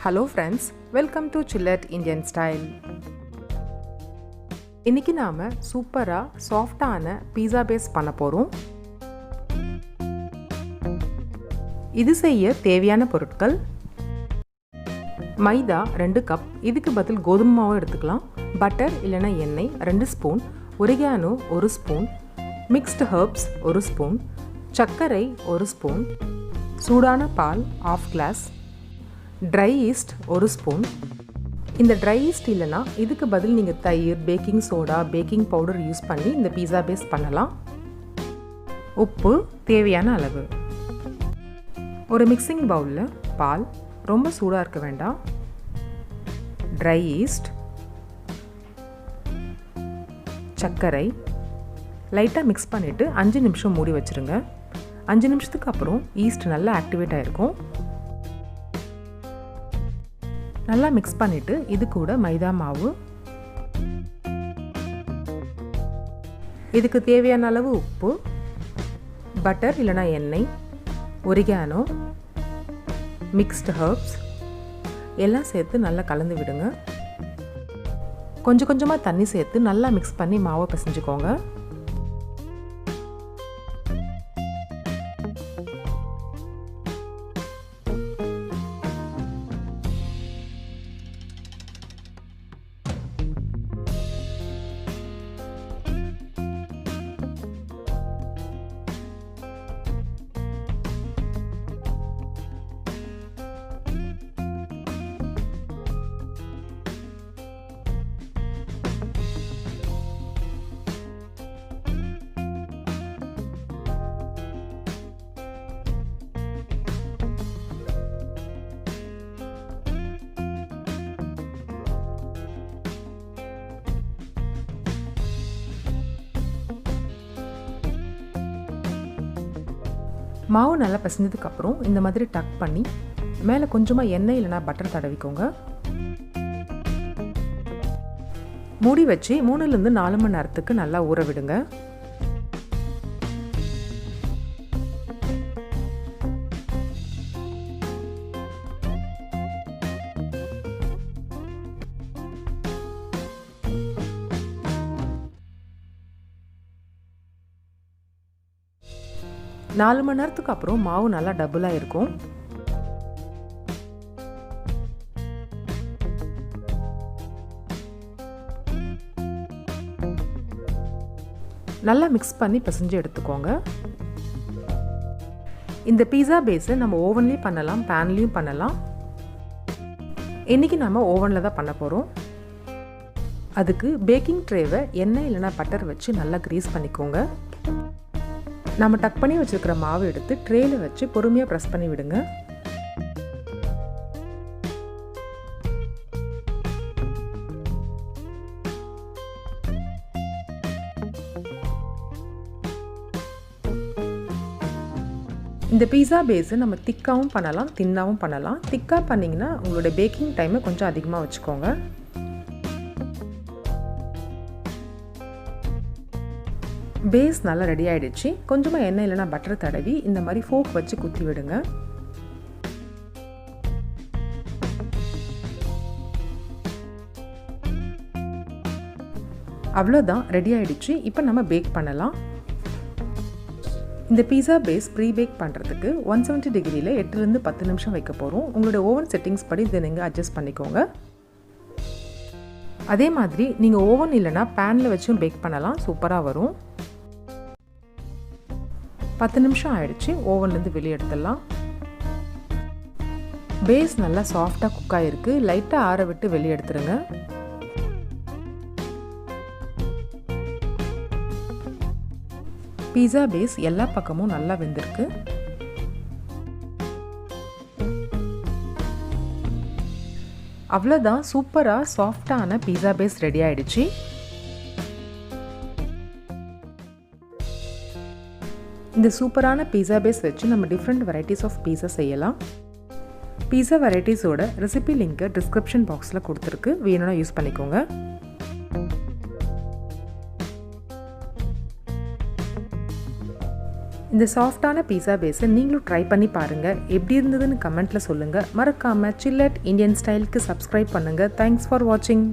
Hello friends, welcome to ChillatIndianstyle. இன்னைக்கு நாம சூப்பரா சாஃப்ட்டான பீஸா பேஸ் பண்ண போறோம். இது செய்ய தேவையான பொருட்கள்: மைதா 2 கப், இதுக்கு பதில் கோதுமை மாவு எடுத்துக்கலாம். பட்டர் இல்லனா எண்ணெய் 2 spoon, oregano 1 spoon, mixed herbs 1 spoon, சர்க்கரை 1 ஸ்பூன், சூடான பால் 1/2 கிளாஸ், ட்ரை ஈஸ்ட் 1 ஸ்பூன். இந்த ட்ரை ஈஸ்ட் இல்லைனா இதுக்கு பதில் நீங்கள் தயிர், baking soda, baking powder use பண்ணி இந்த பீஸா பேஸ் பண்ணலாம். உப்பு தேவையான அளவு. ஒரு மிக்சிங் பவுலில் பால், ரொம்ப சூடாக இருக்க வேண்டாம், ட்ரை ஈஸ்ட், சர்க்கரை லைட்டாக மிக்ஸ் பண்ணிவிட்டு 5 நிமிஷம் மூடி வச்சுருங்க. 5 நிமிஷத்துக்கு அப்புறம் ஈஸ்ட் நல்லா ஆக்டிவேட் ஆகிருக்கும். நல்லா மிக்ஸ் பண்ணிவிட்டு இது கூட மைதா மாவு, இதுக்கு தேவையான அளவு உப்பு, பட்டர் இல்லைனா எண்ணெய், ஒரிகானோ, மிக்ஸ்டு ஹெர்ப்ஸ் எல்லாம் சேர்த்து நல்லா கலந்து விடுங்க. கொஞ்சம் கொஞ்சமாக தண்ணி சேர்த்து நல்லா மிக்ஸ் பண்ணி மாவை பிசைஞ்சுக்கோங்க. மாவு நல்லா பிசைஞ்சதுக்கப்புறம் இந்த மாதிரி டக் பண்ணி மேலே கொஞ்சமாக எண்ணெய் இல்லைனா பட்டர் தடவிக்கோங்க. மூடி வச்சு 3லேருந்து 4 மணி நேரத்துக்கு நல்லா ஊற விடுங்க. நாலு மணி நேரத்துக்கு அப்புறம் மாவு நல்லா டபுளாக இருக்கும். நல்லா மிக்ஸ் பண்ணி பிசைஞ்சு எடுத்துக்கோங்க. இந்த பீஸா பேஸை நம்ம ஓவன்லேயும் பண்ணலாம், பேன்லேயும் பண்ணலாம். இன்றைக்கி நம்ம ஓவனில் தான் பண்ண போகிறோம். அதுக்கு பேக்கிங் ட்ரேவை எண்ணெய் இல்லைனா பட்டர் வச்சு நல்லா க்ரீஸ் பண்ணிக்கோங்க. நம்ம டக் பண்ணி வச்சுருக்கிற மாவு எடுத்து ட்ரேயில் வச்சு பொறுமையாக ப்ரெஸ் பண்ணி விடுங்க. இந்த பீஸா பேஸை நம்ம திக்காகவும் பண்ணலாம், தின்னாகவும் பண்ணலாம். திக்காக பண்ணிங்கன்னா உங்களோட பேக்கிங் டைமை கொஞ்சம் அதிகமாக வச்சுக்கோங்க. பேஸ் நல்லா ரெடி ஆகிடுச்சு. கொஞ்சமாக எண்ணெய் இல்லைனா பட்டர் தடவி இந்த மாதிரி ஃபோக் வச்சு குத்தி விடுங்க. அவ்வளோதான், ரெடி ஆகிடுச்சு. இப்போ நம்ம பேக் பண்ணலாம். இந்த பீஸா பேஸ் ப்ரீபேக் பண்ணுறதுக்கு 170 டிகிரியில் 8லேருந்து 10 நிமிஷம் வைக்க போகிறோம். உங்களோட ஓவன் செட்டிங்ஸ் படி இதை நீங்கள் அட்ஜஸ்ட் பண்ணிக்கோங்க. அதே மாதிரி நீங்கள் ஓவன் இல்லைனா பேனில் வச்சும் பேக் பண்ணலாம், சூப்பராக வரும். 10 நிமிஷம் ஆயிடுச்சு. ஓவன்லேருந்து வெளியே எடுத்துடலாம். பேஸ் நல்லா சாஃப்டாக குக் ஆகிருக்கு. லைட்டாக ஆற விட்டு வெளியே எடுத்துருங்க. பீஸா பேஸ் எல்லா பக்கமும் நல்லா வெந்திருக்கு. அவ்வளோதான், சூப்பராக சாஃப்டான பீஸா பேஸ் ரெடி ஆகிடுச்சு. இந்த சூப்பரான பீஸா பேஸ் வச்சு நம்ம டிஃப்ரெண்ட் வெரைட்டிஸ் ஆஃப் பீஸா செய்யலாம். பீஸா வெரைட்டிஸோட ரெசிபி லிங்க்கை டிஸ்கிரிப்ஷன் பாக்ஸில் கொடுத்துருக்கு, வேணும்னா யூஸ் பண்ணிக்கோங்க. இந்த சாஃப்டான பீஸா பேஸை நீங்களும் ட்ரை பண்ணி பாருங்கள். எப்படி இருந்ததுன்னு கமெண்ட்டில் சொல்லுங்கள். மறக்காமல் சில்லட் இந்தியன் ஸ்டைலுக்கு சப்ஸ்கிரைப் பண்ணுங்கள். தேங்க்ஸ் ஃபார் வாட்சிங்.